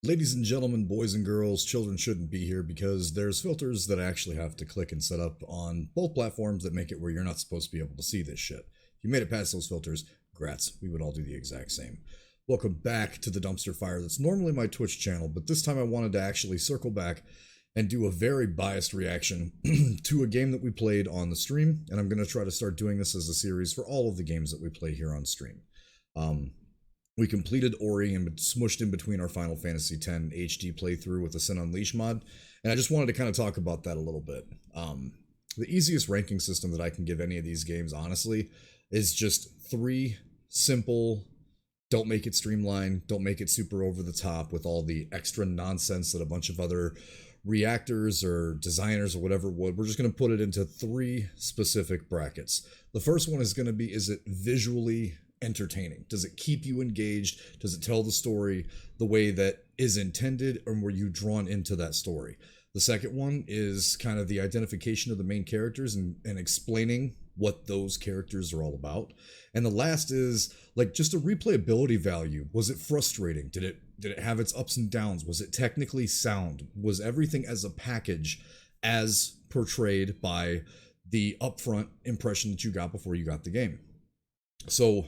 Ladies and gentlemen, boys and girls, children shouldn't be here because there's filters that I actually have to click and set up on both platforms that make it where you're not supposed to be able to see this shit. If you made it past those filters, grats, we would all do the exact same. Welcome back to the dumpster fire that's normally my Twitch channel, but this time I wanted to actually circle back and do a very biased reaction to a game that we played on the stream, and I'm going to try to start doing this as a series for all of the games that we play here on stream. We completed Ori and smushed in between our Final Fantasy X HD playthrough with the Sin Unleashed mod, and I just wanted to kind of talk about that a little bit. The easiest ranking system that I can give any of these games, honestly, is just 3 simple, don't make it streamlined, don't make it super over the top with all the extra nonsense that a bunch of other reactors or designers or whatever would. We're just going to put it into 3 specific brackets. The first one is going to be, is it visually entertaining? Does it keep you engaged? Does it tell the story the way that is intended, or were you drawn into that story? The second one is kind of the identification of the main characters and explaining what those characters are all about. And the last is like just a replayability value. Was it frustrating? Did it have its ups and downs? Was it technically sound? Was everything as a package as portrayed by the upfront impression that you got before you got the game? So,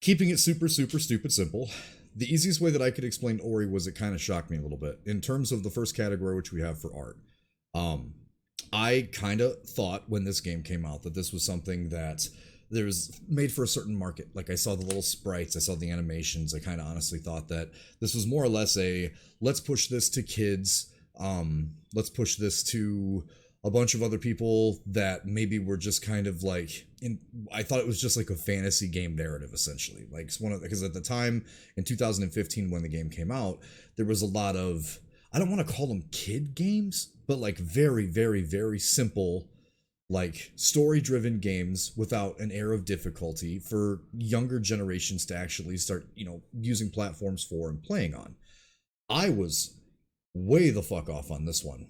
keeping it super stupid simple, the easiest way that I could explain Ori was it kind of shocked me a little bit. In terms of the first category, which we have for art, I kind of thought when this game came out that this was something that there was made for a certain market. Like, I saw the little sprites, I saw the animations, I kind of honestly thought that this was more or less a, let's push this to kids, let's push this to a bunch of other people that maybe were just kind of like, I thought it was just like a fantasy game narrative, essentially. Like, because at the time, in 2015, when the game came out, there was a lot of, I don't want to call them kid games, but like very simple, like story-driven games without an air of difficulty for younger generations to actually start, using platforms for and playing on. I was way the fuck off on this one.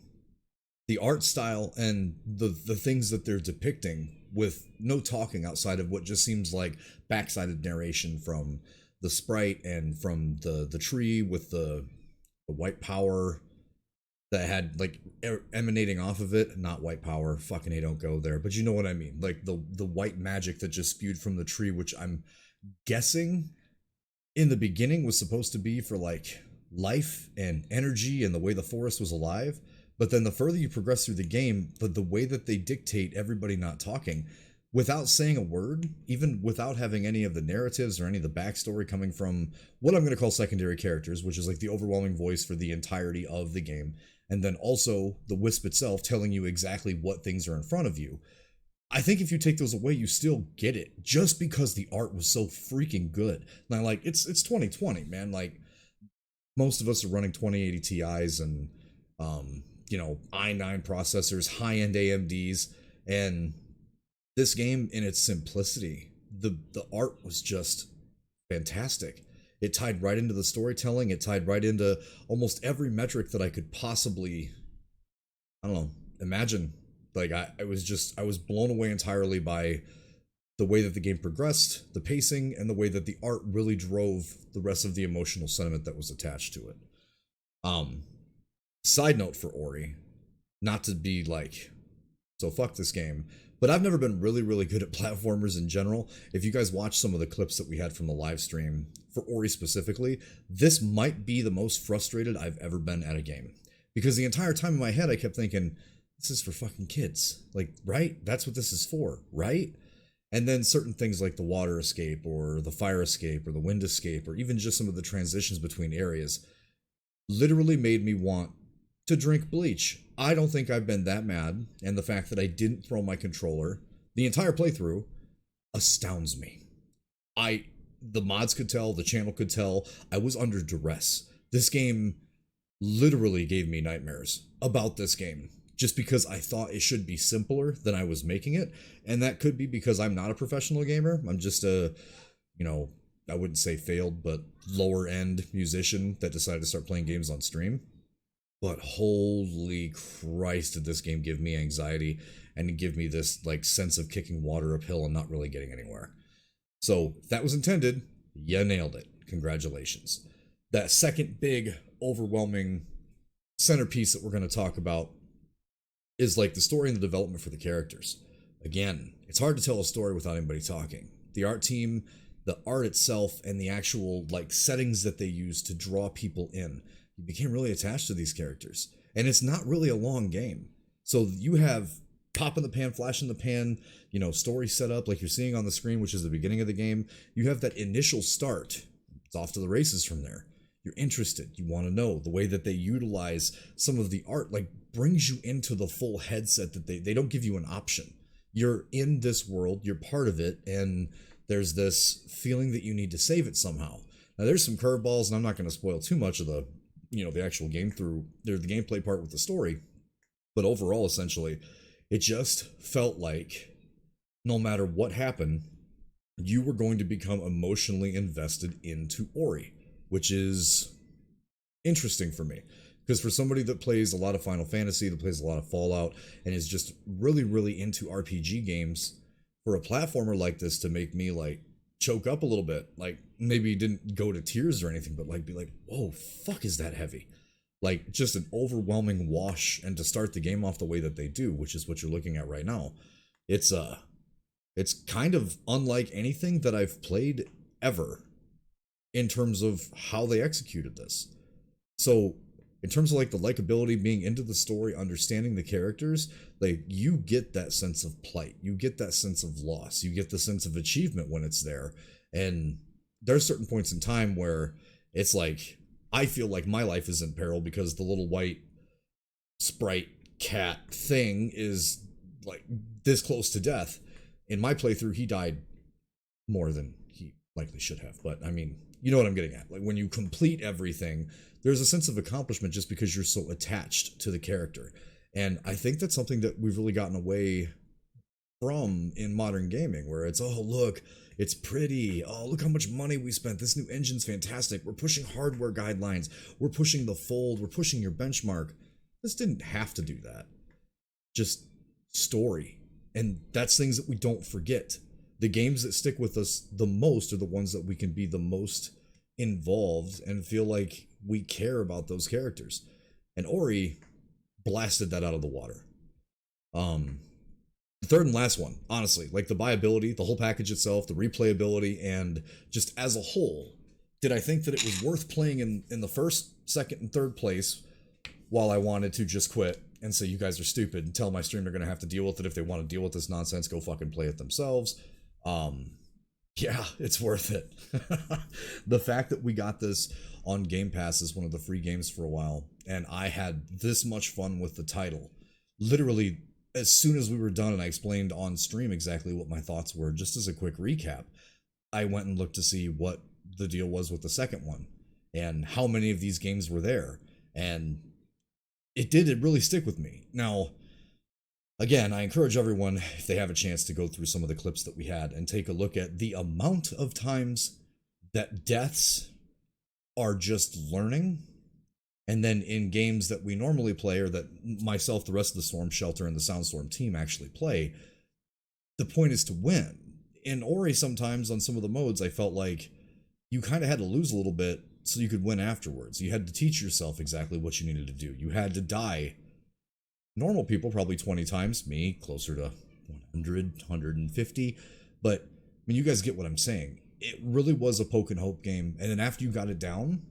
The art style and the things that they're depicting, with no talking outside of what just seems like backsided narration from the sprite and from the tree with the white power that had like emanating off of it. Not white power, fucking A, don't go there, but you know what I mean. Like the white magic that just spewed from the tree, which I'm guessing in the beginning was supposed to be for like life and energy and the way the forest was alive. But then the further you progress through the game, the way that they dictate everybody not talking, without saying a word, even without having any of the narratives or any of the backstory coming from what I'm going to call secondary characters, which is like the overwhelming voice for the entirety of the game, and then also the Wisp itself telling you exactly what things are in front of you. I think if you take those away, you still get it, just because the art was so freaking good. Now, like, it's 2020, man. Like, most of us are running 2080 Ti's and i9 processors, high-end AMDs, and this game, in its simplicity, the art was just fantastic. It tied right into the storytelling. It tied right into almost every metric that I could possibly, imagine. Like, I was blown away entirely by the way that the game progressed, the pacing, and the way that the art really drove the rest of the emotional sentiment that was attached to it. Side note for Ori, not to be like, so fuck this game, but I've never been really good at platformers in general. If you guys watch some of the clips that we had from the live stream for Ori specifically, this might be the most frustrated I've ever been at a game. Because the entire time in my head I kept thinking, this is for fucking kids. Like, right? That's what this is for, right? And then certain things like the water escape or the fire escape or the wind escape or even just some of the transitions between areas literally made me want to drink bleach. I don't think I've been that mad, and the fact that I didn't throw my controller the entire playthrough astounds me. The mods could tell, the channel could tell, I was under duress. This game literally gave me nightmares about this game, just because I thought it should be simpler than I was making it, and that could be because I'm not a professional gamer. I'm just a, I wouldn't say failed, but lower end musician that decided to start playing games on stream. But holy Christ, did this game give me anxiety and give me this like sense of kicking water uphill and not really getting anywhere. So if that was intended, you nailed it. Congratulations. that second big, overwhelming centerpiece that we're going to talk about is like the story and the development for the characters. Again, it's hard to tell a story without anybody talking. The art team, the art itself, and the actual like settings that they use to draw people in. You became really attached to these characters. And it's not really a long game. So you have pop in the pan, flash in the pan, story set up like you're seeing on the screen, which is the beginning of the game. You have that initial start. It's off to the races from there. You're interested. You want to know the way that they utilize some of the art, like brings you into the full headset that they don't give you an option. You're in this world, you're part of it, and there's this feeling that you need to save it somehow. Now there's some curveballs, and I'm not going to spoil too much of the actual game through the gameplay part with the story, but overall, essentially, it just felt like no matter what happened, you were going to become emotionally invested into Ori, which is interesting for me. Because for somebody that plays a lot of Final Fantasy, that plays a lot of Fallout, and is just really, really into RPG games, for a platformer like this to make me like choke up a little bit, like maybe didn't go to tears or anything, but like be like, whoa, fuck, is that heavy? Like just an overwhelming wash, and to start the game off the way that they do, which is what you're looking at right now, it's kind of unlike anything that I've played ever in terms of how they executed this. So in terms of like the likability, being into the story, understanding the characters, like you get that sense of plight, you get that sense of loss, you get the sense of achievement when it's there. And there's certain points in time where it's like, I feel like my life is in peril because the little white sprite cat thing is like this close to death. In my playthrough, he died more than he likely should have. But I mean, you know what I'm getting at. Like when you complete everything, there's a sense of accomplishment just because you're so attached to the character. And I think that's something that we've really gotten away from in modern gaming, where it's, oh, look, it's pretty. Oh, look how much money we spent. This new engine's fantastic. We're pushing hardware guidelines. We're pushing the fold. We're pushing your benchmark. This didn't have to do that. Just story. And that's things that we don't forget. The games that stick with us the most are the ones that we can be the most involved and feel like we care about those characters. And Ori blasted that out of the water. The third and last one, honestly, like the buyability, the whole package itself, the replayability, and just as a whole, did I think that it was worth playing in the first, second, and third place while I wanted to just quit and say you guys are stupid and tell my stream they're going to have to deal with it. If they want to deal with this nonsense, go fucking play it themselves. Yeah, it's worth it. The fact that we got this on Game Pass as one of the free games for a while, and I had this much fun with the title. Literally, as soon as we were done and I explained on stream exactly what my thoughts were, just as a quick recap, I went and looked to see what the deal was with the second one and how many of these games were there. And it really stick with me. Now, again, I encourage everyone, if they have a chance, to go through some of the clips that we had and take a look at the amount of times that deaths are just learning. And then in games that we normally play, or that myself, the rest of the Storm Shelter, and the Soundstorm team actually play, the point is to win. In Ori, sometimes on some of the modes, I felt like you kind of had to lose a little bit so you could win afterwards. You had to teach yourself exactly what you needed to do. You had to die. Normal people probably 20 times, me closer to 100, 150, but I mean, you guys get what I'm saying. It really was a poke and hope game, and then after you got it down,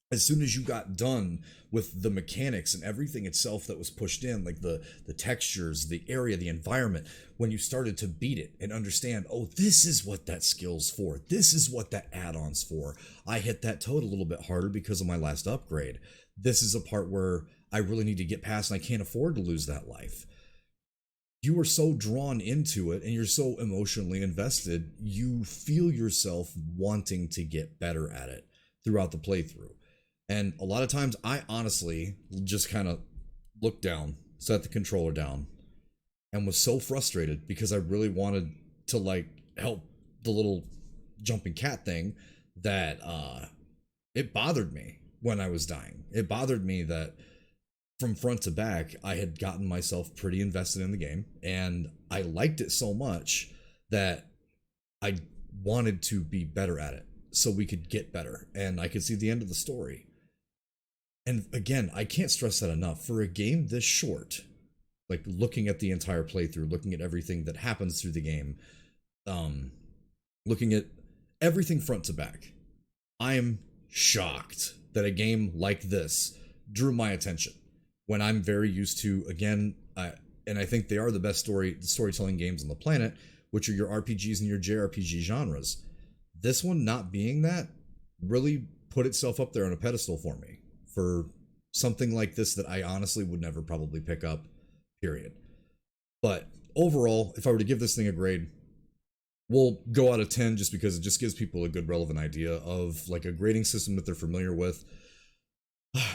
as soon as you got done with the mechanics and everything itself that was pushed in, like the textures, the area, the environment, when you started to beat it and understand, oh, this is what that skill's for, this is what that add-on's for. I hit that toad a little bit harder because of my last upgrade. This is a part where I really need to get past and I can't afford to lose that life. You are so drawn into it and you're so emotionally invested, you feel yourself wanting to get better at it throughout the playthrough. And a lot of times I honestly just kind of looked down, set the controller down, and was so frustrated because I really wanted to like help the little jumping cat thing that it bothered me when I was dying. It bothered me that from front to back, I had gotten myself pretty invested in the game, and I liked it so much that I wanted to be better at it. so we could get better and I could see the end of the story. And again, I can't stress that enough. For a game this short, like looking at the entire playthrough, looking at everything that happens through the game, um, looking at everything front to back, I am shocked that a game like this drew my attention when I'm very used to, again, and I think they are the best storytelling games on the planet, which are your RPGs and your JRPG genres. This one not being that really put itself up there on a pedestal for me for something like this that I honestly would never probably pick up, period. But overall, if I were to give this thing a grade, we'll go out of 10 just because it just gives people a good relevant idea of like a grading system that they're familiar with.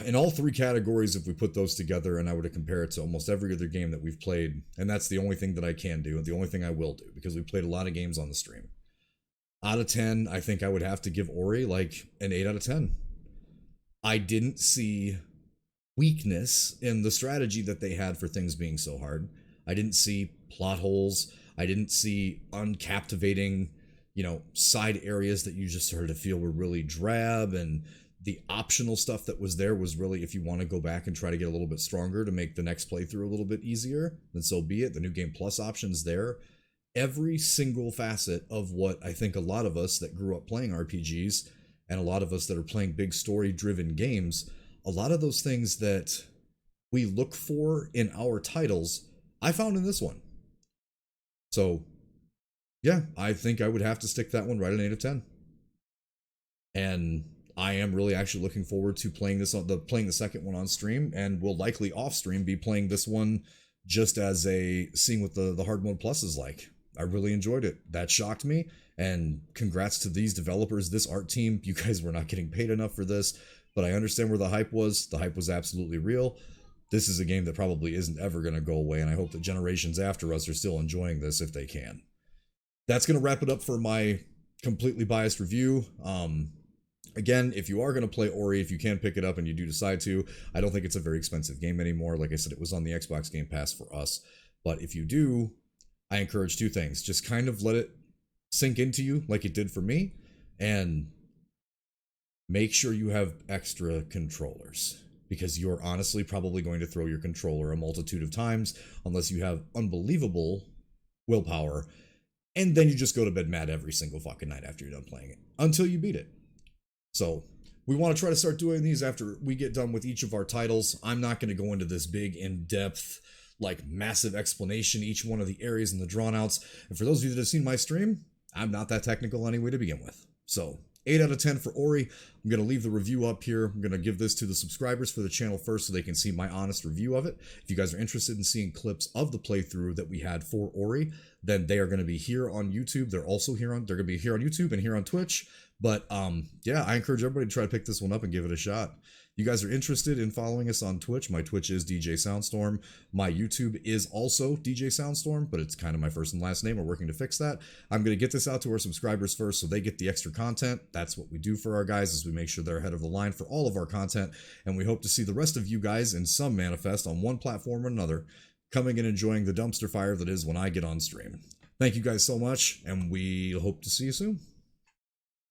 In all three categories, if we put those together and I were to compare it to almost every other game that we've played, and that's the only thing that I can do and the only thing I will do because we played a lot of games on the stream. Out of 10, I think I would have to give Ori like an 8 out of 10. I didn't see weakness in the strategy that they had for things being so hard. I didn't see plot holes. I didn't see uncaptivating, side areas that you just started to feel were really drab, and the optional stuff that was there was really, if you want to go back and try to get a little bit stronger to make the next playthrough a little bit easier, then so be it. The New Game Plus options there. Every single facet of what I think a lot of us that grew up playing RPGs and a lot of us that are playing big story-driven games, a lot of those things that we look for in our titles, I found in this one. So, yeah, I think I would have to stick that one right at 8 of 10. And I am really actually looking forward to playing the second one on stream, and will likely off stream be playing this one just as seeing what the hard mode plus is like. I really enjoyed it. That shocked me, and congrats to these developers, this art team. You guys were not getting paid enough for this, but I understand where the hype was. The hype was absolutely real. This is a game that probably isn't ever going to go away, and I hope that generations after us are still enjoying this if they can. That's going to wrap it up for my completely biased review. Again, if you are going to play Ori, if you can pick it up and you do decide to, I don't think it's a very expensive game anymore. Like I said, it was on the Xbox Game Pass for us. But if you do, I encourage two things. Just kind of let it sink into you like it did for me, and make sure you have extra controllers, because you're honestly probably going to throw your controller a multitude of times unless you have unbelievable willpower, and then you just go to bed mad every single fucking night after you're done playing it until you beat it. So we want to try to start doing these after we get done with each of our titles. I'm not going to go into this big in-depth, like massive explanation, each one of the areas and the drawn outs. And for those of you that have seen my stream, I'm not that technical anyway to begin with. So 8 out of 10 for Ori. I'm going to leave the review up here. I'm going to give this to the subscribers for the channel first so they can see my honest review of it. If you guys are interested in seeing clips of the playthrough that we had for Ori, then they are going to be here on YouTube. They're going to be here on YouTube and here on Twitch. But yeah, I encourage everybody to try to pick this one up and give it a shot. You guys are interested in following us on Twitch. My Twitch is DJ Soundstorm. My YouTube is also DJ Soundstorm, but it's kind of my first and last name. We're working to fix that. I'm going to get this out to our subscribers first so they get the extra content. That's what we do for our guys, is we make sure they're ahead of the line for all of our content. And we hope to see the rest of you guys in some manifest on one platform or another, coming and enjoying the dumpster fire that is when I get on stream. Thank you guys so much, and we hope to see you soon.